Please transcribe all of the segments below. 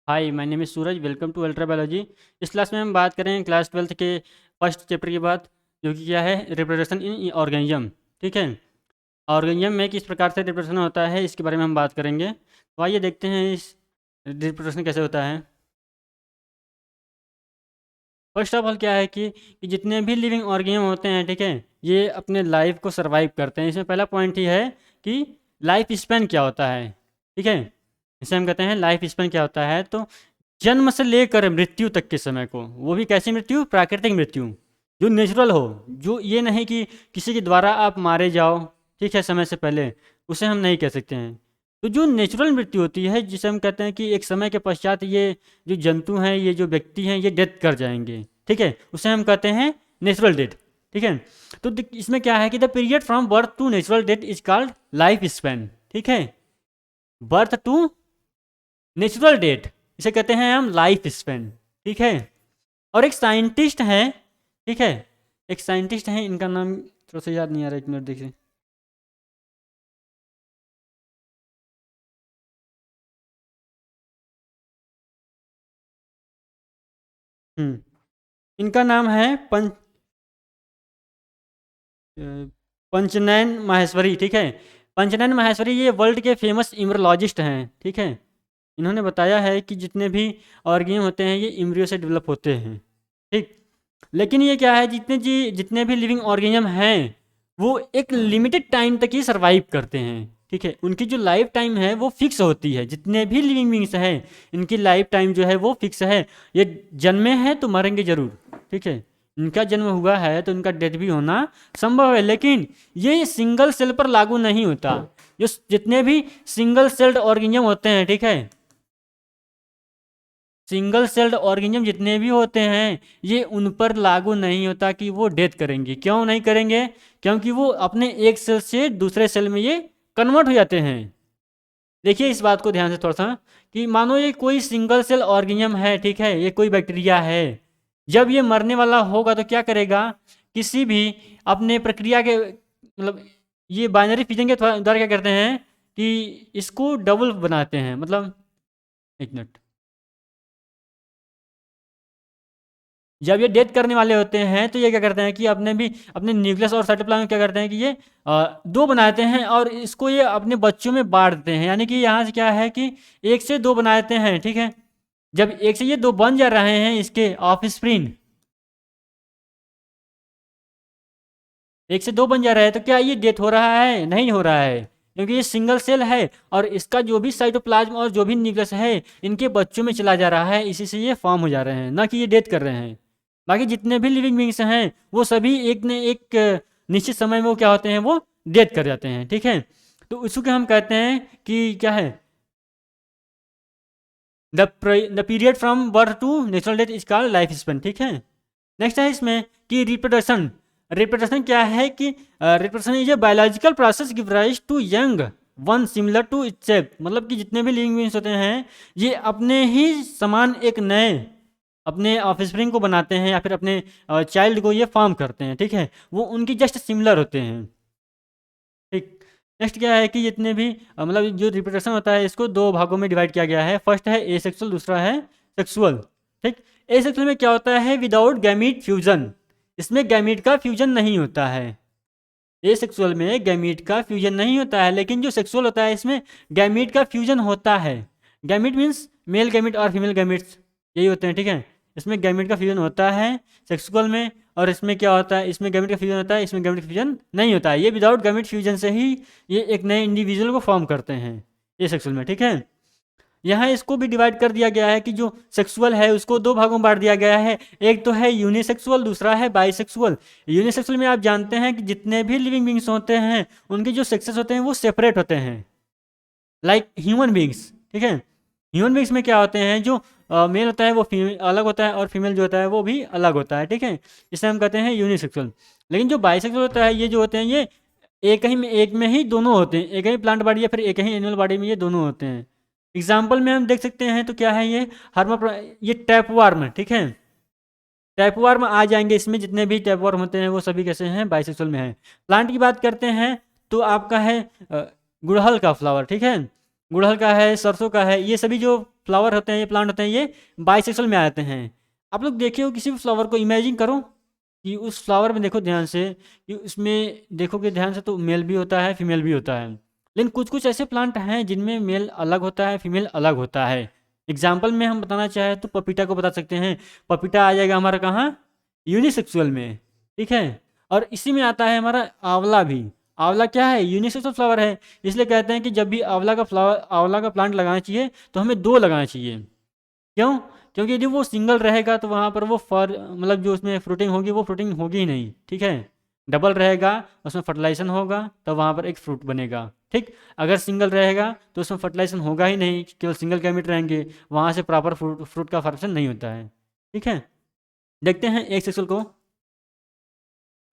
Hi, my name is Suraj. Welcome to ultra biology. इस class में हम बात करें क्लास 12th के फर्स्ट चैप्टर की बात, जो कि क्या है, रिप्रोडक्शन इन ऑर्गेनिज्म। ठीक है, ऑर्गेनिज्म में किस प्रकार से रिप्रोडक्शन होता है इसके बारे में हम बात करेंगे। तो आइए देखते हैं इस रिप्रोडक्शन कैसे होता है। फर्स्ट ऑफ ऑल क्या है कि जितने भी लिविंग ऑर्गेनिज्म होते हैं, ठीक है, ये अपने लाइफ को सर्वाइव करते हैं। इसमें पहला पॉइंट ही है कि लाइफ स्पैन क्या होता है। ठीक है, इसे हम कहते हैं लाइफ स्पैन क्या होता है। तो जन्म से लेकर मृत्यु तक के समय को, वो भी कैसी मृत्यु, प्राकृतिक मृत्यु, जो नेचुरल हो, जो ये नहीं कि किसी के द्वारा आप मारे जाओ, ठीक है, समय से पहले, उसे हम नहीं कह सकते हैं। तो जो नेचुरल मृत्यु होती है, जिसे हम कहते हैं कि एक समय के पश्चात ये जो जंतु हैं, ये जो व्यक्ति हैं, ये डेथ कर जाएंगे, ठीक है, उसे हम कहते हैं नेचुरल डेथ। ठीक है, तो इसमें क्या है कि the period from birth to natural death is called life span. ठीक है, बर्थ टू नेचुरल डेथ, इसे कहते हैं हम लाइफ स्पैन। ठीक है, और एक साइंटिस्ट है, ठीक है, एक साइंटिस्ट है, इनका नाम थोड़ा सा याद नहीं आ रहा, एक मिनट देखिए। इनका नाम है अ, पंचनैन माहेश्वरी। ठीक है, पंचनैन माहेश्वरी ये वर्ल्ड के फेमस इम्ब्रोलॉजिस्ट हैं। ठीक है, इन्होंने बताया है कि जितने भी ऑर्गेनिज्म होते हैं ये इम्ब्रियो से डेवलप होते हैं। ठीक, लेकिन ये क्या है, जितने भी लिविंग ऑर्गेनिज्म हैं वो एक लिमिटेड टाइम तक ही सर्वाइव करते हैं। ठीक है, उनकी जो लाइफ टाइम है वो फिक्स होती है। जितने भी लिविंग बींग्स हैं, इनकी लाइफ टाइम जो है वो फिक्स है। ये जन्मे हैं तो मरेंगे जरूर। ठीक है, इनका जन्म हुआ है तो इनका डेथ भी होना संभव है, लेकिन ये सिंगल सेल पर लागू नहीं होता। जो जितने भी सिंगल सेल्ड ऑर्गेनिज्म होते हैं, ठीक है, सिंगल सेल्ड ऑर्गेनिज्म जितने भी होते हैं, ये उन पर लागू नहीं होता कि वो डेथ करेंगे। क्यों नहीं करेंगे? क्योंकि वो अपने एक सेल से दूसरे सेल में ये कन्वर्ट हो जाते हैं। देखिए इस बात को ध्यान से थोड़ा सा, कि मानो ये कोई सिंगल सेल ऑर्गेनिज्म है, ठीक है, ये कोई बैक्टीरिया है। जब ये मरने वाला होगा तो क्या करेगा, किसी भी अपने प्रक्रिया के मतलब ये बाइनरी फिजन के द्वारा क्या करते हैं कि इसको डबल बनाते हैं। मतलब एक मिनट, जब ये डेथ करने वाले होते हैं तो ये क्या करते हैं कि अपने भी अपने न्यूक्लियस और साइटोप्लाज्म में क्या करते हैं कि ये दो बनाते हैं और इसको ये अपने बच्चों में बांट देते हैं। यानी कि यहाँ से क्या है कि एक से दो बनाते हैं। ठीक है, जब एक से ये दो बन जा रहे हैं, इसके ऑफ स्प्रिंग एक से दो बन जा रहा है, तो क्या ये डेथ हो रहा है? नहीं हो रहा है, क्योंकि ये सिंगल सेल है और इसका जो भी साइटोप्लाज्म और जो भी न्यूक्लियस है इनके बच्चों में चला जा रहा है, इसी से ये फॉर्म हो जा रहे हैं, ना कि ये डेथ कर रहे हैं। बाकी जितने भी लिविंग बींग्स हैं वो सभी एक न एक निश्चित समय में वो क्या होते हैं, वो डेथ कर जाते हैं। ठीक है, तो उसको हम कहते हैं कि क्या है, the period from birth to natural death is called life span. ठीक है, नेक्स्ट है इसमें कि रिप्रोडक्शन। रिप्रोडक्शन क्या है कि reproduction is a biological process give rise to young one similar to itself. मतलब कि जितने भी लिविंग बींग्स होते हैं ये अपने ही समान एक नए अपने ऑफस्प्रिंग को बनाते हैं या फिर अपने चाइल्ड को ये फॉर्म करते हैं। ठीक है, वो उनकी जस्ट सिमिलर होते हैं। ठीक, नेक्स्ट क्या है कि जितने भी मतलब जो रिप्रोडक्शन होता है इसको दो भागों में डिवाइड किया गया है। फर्स्ट है एसेक्सुअल, दूसरा है सेक्सुअल। ठीक, एसेक्सुअल में क्या होता है, विदाउट गैमीट फ्यूजन, इसमें गैमीट का फ्यूजन नहीं होता है। एसेक्सुअल में गैमीट का फ्यूजन नहीं होता है, लेकिन जो सेक्सुअल होता है इसमें गैमीट का फ्यूजन होता है। गैमीट मीन्स मेल गैमीट और फीमेल गैमीट्स, यही होते हैं। ठीक है, इसमें गैमीट का फ्यूजन होता है सेक्सुअल में, और इसमें क्या होता है, इसमें गैमीट का फ्यूजन होता है, इसमें गैमीट का फ्यूजन नहीं होता है। ये विदाउट गैमीट फ्यूजन से ही ये एक नए इंडिविजुअल को फॉर्म करते हैं ये सेक्सुअल में। ठीक है, यहाँ इसको भी डिवाइड कर दिया गया है कि जो सेक्सुअल है उसको दो भागों में बांट दिया गया है। एक तो है यूनिसेक्सुअल, दूसरा है बाइसेक्सुअल। यूनिसेक्सुअल में आप जानते हैं कि जितने भी लिविंग बींग्स होते हैं उनके जो सेक्सेस होते हैं वो सेपरेट होते हैं, लाइक ह्यूमन बींग्स। ठीक है, ह्यूमन बींग्स में क्या होते हैं, जो मेल होता है वो फीमेल अलग होता है और फीमेल जो होता है वो भी अलग होता है। ठीक है, इसे हम कहते हैं यूनिसेक्सुअल। लेकिन जो बाइसेक्सुअल होता है, ये जो होते हैं ये एक में ही दोनों होते हैं, एक ही प्लांट बॉडी या फिर एक ही एनिमल बॉडी में ये दोनों होते हैं। एग्जाम्पल में हम देख सकते हैं तो क्या है, ये ये टैपवार्म। ठीक है, टैपवार्म आ जाएंगे इसमें, जितने भी टैपवार्म होते हैं वो सभी कैसे हैं, बाइसेक्सुअल में हैं। प्लांट की बात करते हैं तो आपका है गुड़हल का फ्लावर। ठीक है, गुड़हल का है, सरसों का है, ये सभी जो फ्लावर होते हैं, ये प्लांट होते हैं, ये बाइसेक्सुअल में आ जाते हैं। आप लोग देखिए किसी भी फ्लावर को इमेजिन करो कि उस फ्लावर में देखो ध्यान से, कि उसमें देखोगे ध्यान से तो मेल भी होता है, फीमेल भी होता है। लेकिन कुछ कुछ ऐसे प्लांट हैं जिनमें मेल अलग होता है, फीमेल अलग होता है। एग्जाम्पल में हम बताना चाहें तो पपीता को बता सकते हैं। पपीता आ जाएगा हमारा कहाँ, यूनिसेक्सुअल में, ठीक है। और इसी में आता है हमारा आंवला भी। आंवला क्या है, यूनिसेक्सुअल फ्लावर है। इसलिए कहते हैं कि जब भी आंवला का प्लांट लगाना चाहिए तो हमें दो लगाना चाहिए। क्यों? क्योंकि यदि वो सिंगल रहेगा तो वहाँ पर वो फर मतलब जो उसमें फ्रूटिंग होगी वो फ्रूटिंग होगी ही नहीं, ठीक है। डबल रहेगा, उसमें फर्टिलाइजेशन होगा, तब वहाँ पर एक फ्रूट बनेगा, ठीक। अगर सिंगल रहेगा तो उसमें फर्टिलाइजेशन होगा ही नहीं, केवल सिंगल गैमेट रहेंगे, वहाँ से प्रॉपर फ्रूट का फॉर्मेशन नहीं होता है, ठीक है। देखते हैं एक सेक्सुअल को।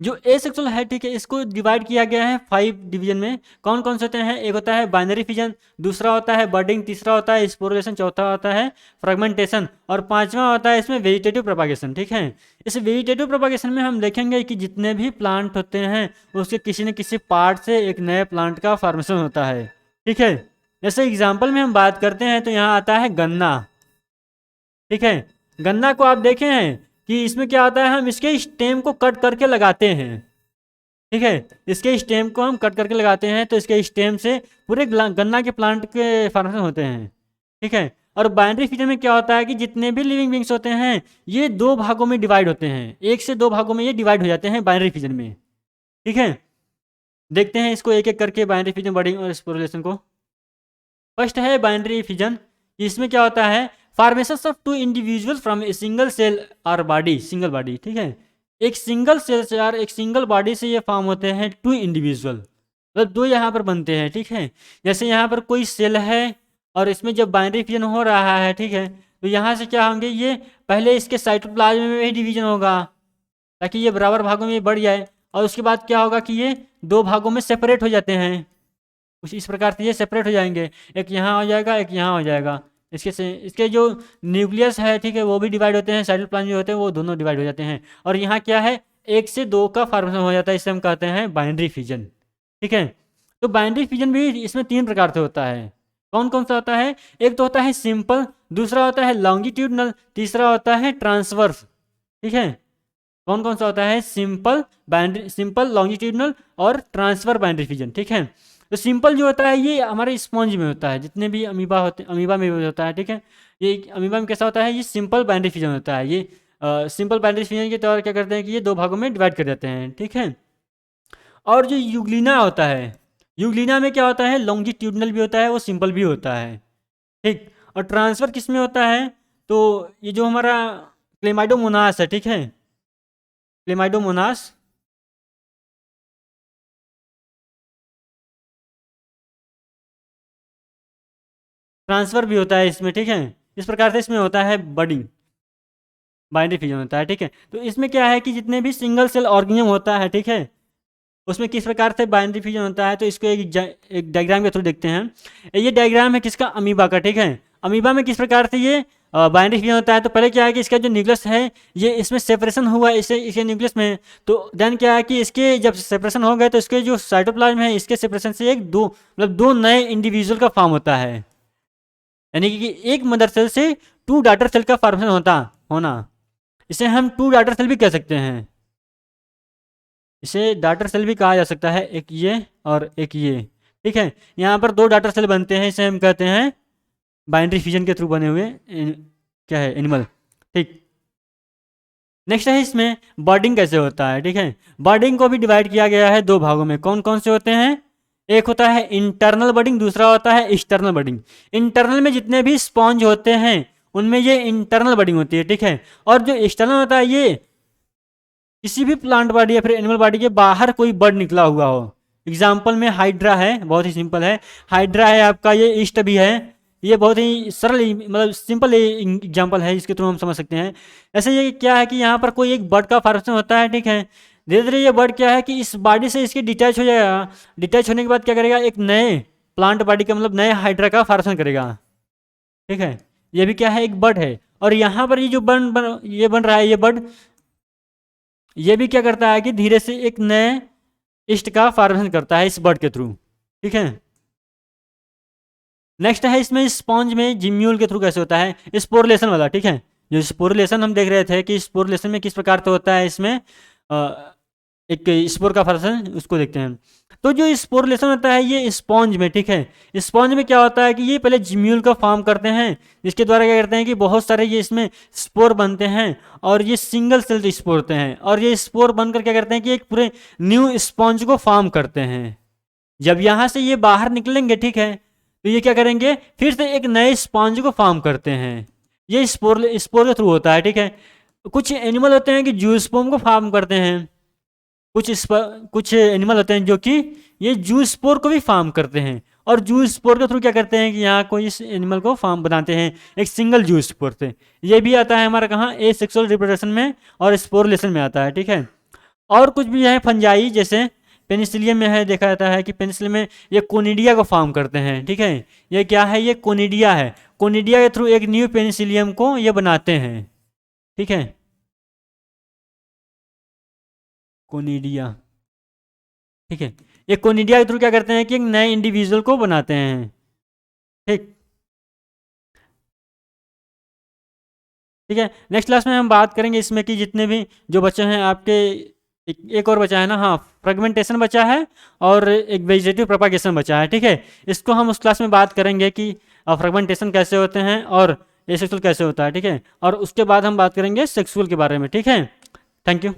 जो एसेक्सुअल है, ठीक है, इसको डिवाइड किया गया है 5 डिवीजन में। कौन कौन से होते हैं? एक होता है बाइनरी फिजन, दूसरा होता है बर्डिंग, तीसरा होता है स्पोरेशन, चौथा होता है फ्रेगमेंटेशन, और पांचवा होता है इसमें वेजिटेटिव प्रोपागेशन, ठीक है। इस वेजिटेटिव प्रोपागेशन में हम देखेंगे कि जितने भी प्लांट होते हैं उसके किसी न किसी पार्ट से एक नए प्लांट का फॉर्मेशन होता है, ठीक है। जैसे एग्जाम्पल में हम बात करते हैं तो यहाँ आता है गन्ना, ठीक है। गन्ना को आप देखे हैं कि इसमें क्या होता है, हम इसके स्टेम को कट करके लगाते हैं, ठीक है। इसके स्टेम को हम कट करके लगाते हैं तो इसके स्टेम से पूरे गन्ना के प्लांट के फॉर्मेशन होते हैं, ठीक है। और बाइनरी फिजन में क्या होता है कि जितने भी लिविंग बींग्स होते हैं ये दो भागों में डिवाइड होते हैं, एक से दो भागों में ये डिवाइड हो जाते हैं बाइनरी फिजन में, ठीक है। देखते हैं इसको एक एक करके, बाइनरी फिजन, बर्डिंग और स्पोरेशन को। फर्स्ट है बाइनरी फिजन। इसमें क्या होता है, formation of two individual from a single cell और बॉडी, सिंगल बॉडी, ठीक है। एक सिंगल सेल से और एक सिंगल बॉडी से ये फॉर्म होते हैं टू इंडिविजुअल, मतलब दो यहाँ पर बनते हैं, ठीक है। जैसे यहाँ पर कोई सेल है और इसमें जब बाइनरी फिजन हो रहा है, ठीक है, तो यहाँ से क्या होंगे, ये पहले इसके साइटोप्लाज्म में ही डिवीजन होगा ताकि ये बराबर भागों में बढ़ जाए, और उसके बाद क्या होगा कि ये दो भागों में सेपरेट हो जाते हैं। कुछ इस प्रकार से ये सेपरेट हो जाएंगे, एक यहाँ हो जाएगा, एक यहाँ हो जाएगा। इसके जो न्यूक्लियस है, ठीक है, वो भी डिवाइड होते हैं, साइटोप्लाज्म जो होते हैं वो दोनों डिवाइड हो जाते हैं। और यहाँ क्या है, एक से दो का फॉर्मेशन हो जाता है, इसे हम कहते हैं बाइनरी फिजन, ठीक है। तो बाइनरी फिजन भी इसमें 3 प्रकार से होता है। कौन कौन सा होता है? एक तो होता है सिंपल, दूसरा होता है लॉन्गिट्यूडनल, तीसरा होता है ट्रांसवर्स, ठीक है। कौन कौन सा होता है? सिंपल, लॉन्गिट्यूडनल और ट्रांसफर बाइनरी फिजन, ठीक है। तो सिंपल जो होता है ये हमारे स्पॉन्ज में होता है, जितने भी अमीबा होते हैं, अमीबा में भी होता है, ठीक है। ये अमीबा में कैसा होता है, ये सिंपल बाइनरी फिजन होता है। ये सिंपल बाइनरी फिजन के तौर क्या करते हैं कि ये दो भागों में डिवाइड कर देते हैं, ठीक है। और जो यूग्लिना होता है, यूग्लिना में क्या होता है, लॉन्गिट्यूडनल भी होता है, वो सिंपल भी होता है, ठीक। और ट्रांसफर किस में होता है, तो ये जो हमारा क्लेमाइडोमोनास है, ठीक है, क्लेमाइडोमोनास, ट्रांसफर भी होता है इसमें, ठीक है। इस प्रकार से इसमें होता है बडिंग, बाइनरी फिजन होता है, ठीक है। तो इसमें क्या है कि जितने भी सिंगल सेल ऑर्गेनिज्म होता है, ठीक है, उसमें किस प्रकार से बाइनरी फिजन होता है, तो इसको एक डायग्राम के थ्रू देखते हैं। ये डायग्राम है किसका, अमीबा का, ठीक है। अमीबा में किस प्रकार से ये बाइनरी फिजन होता है, तो पहले क्या है कि इसका जो न्यूक्लियस है ये इसमें सेपरेशन हुआ इसे इसके न्यूक्लियस में, तो देन क्या है कि इसके जब सेपरेशन हो गए तो इसके जो साइटोप्लाज्म है इसके सेपरेशन से एक दो मतलब दो नए इंडिविजुअल का फॉर्म होता है, यानी कि एक मदर सेल से 2 डॉटर सेल का फॉर्मेशन होना, इसे हम 2 डॉटर सेल भी कह सकते हैं। इसे डॉटर सेल भी कहा जा सकता है, एक ये और एक ये, ठीक है। यहाँ पर 2 डॉटर सेल बनते हैं, इसे हम कहते हैं बाइनरी फिजन के थ्रू बने हुए क्या है, एनिमल, ठीक। नेक्स्ट है इसमें बर्डिंग कैसे होता है, ठीक है। बर्डिंग को भी डिवाइड किया गया है 2 भागों में। कौन कौन से होते हैं? एक होता है इंटरनल बर्डिंग, दूसरा होता है एक्सटर्नल बर्डिंग। इंटरनल में जितने भी स्पॉन्ज होते हैं उनमें ये इंटरनल बर्डिंग होती है, ठीक है। और जो एक्सटर्नल होता है ये किसी भी प्लांट बॉडी या फिर एनिमल बॉडी के बाहर कोई बर्ड निकला हुआ हो। एग्जाम्पल में हाइड्रा है, बहुत ही सिंपल है, हाइड्रा है आपका, ये ईस्ट भी है। ये बहुत ही सरल मतलब सिंपल एग्जाम्पल है, इसके थ्रू हम समझ सकते हैं। ऐसे ये क्या है कि यहाँ पर कोई एक बर्ड का फॉर्मेशन होता है, ठीक है। धीरे धीरे ये बर्ड क्या है कि इस बॉडी से इसके डिटैच हो जाएगा, डिटैच होने के बाद क्या करेगा, एक नए प्लांट बॉडी का मतलब नए हाइड्रा का फॉर्मेशन करेगा, ठीक है। ये भी क्या है, एक बर्ड है। और यहाँ पर ये जो ये बन रहा है, ये बर्ड ये भी क्या करता है कि धीरे से एक नए ईस्ट का फॉर्मेशन करता है इस बर्ड के थ्रू, ठीक है। नेक्स्ट है इसमें स्पॉन्ज में जिम्यूल के थ्रू कैसे होता है स्पोरुलेशन वाला, ठीक है। जो स्पोरुलेशन हम देख रहे थे कि स्पोरुलेशन में किस प्रकार से होता है, इसमें एक स्पोर का फंक्शन उसको देखते हैं। तो जो स्पोरुलेशन होता है ये स्पॉन्ज में, ठीक है। स्पॉन्ज में क्या होता है कि ये पहले जिम्यूल का फॉर्म करते हैं, जिसके द्वारा क्या करते हैं कि बहुत सारे ये इसमें स्पोर बनते हैं और ये सिंगल सेल्ड स्पोर होते हैं, और ये स्पोर बनकर क्या करते हैं कि एक पूरे न्यू स्पॉन्ज को फॉर्म करते हैं। जब यहाँ से ये बाहर निकलेंगे, ठीक है, तो ये क्या करेंगे फिर से एक नए स्पॉन्ज को फॉर्म करते हैं। ये स्पोर के थ्रू होता है, ठीक है। कुछ एनिमल होते हैं कि जूस्पोर्म को फॉर्म करते हैं, कुछ एनिमल होते हैं जो कि ये जूस्पोर को भी फॉर्म करते हैं, और जूस्पोर के थ्रू क्या करते हैं कि यहाँ कोई इस एनिमल को फॉर्म बनाते हैं एक सिंगल जूस्पोर से। ये भी आता है हमारा कहाँ एसेक्सुअल रिप्रोडक्शन में और स्पोरुलेशन में आता है, ठीक है। और कुछ भी है फंजाई, जैसे पेनिसिलियम में है, देखा जाता है कि पेनिसिलियम में ये कोनिडिया को फॉर्म करते हैं, ठीक है। ये क्या है, ये कोनिडिया है। कोनिडिया के थ्रू एक न्यू पेनिसिलियम को ये बनाते हैं, ठीक है। कोनिडिया, ठीक है। ये कोनिडिया के थ्रू क्या करते हैं कि एक नए इंडिविजुअल को बनाते हैं, ठीक। ठीक है, नेक्स्ट क्लास में हम बात करेंगे इसमें कि जितने भी जो बच्चे हैं आपके, एक और बचा है ना, हाँ, फ्रेगमेंटेशन बचा है और एक वेजिटेटिव प्रोपागेशन बचा है, ठीक है। इसको हम उस क्लास में बात करेंगे कि फ्रेगमेंटेशन कैसे होते हैं और एसेक्सुअल कैसे होता है, ठीक है। और उसके बाद हम बात करेंगे सेक्सुअल के बारे में, ठीक है। Thank you.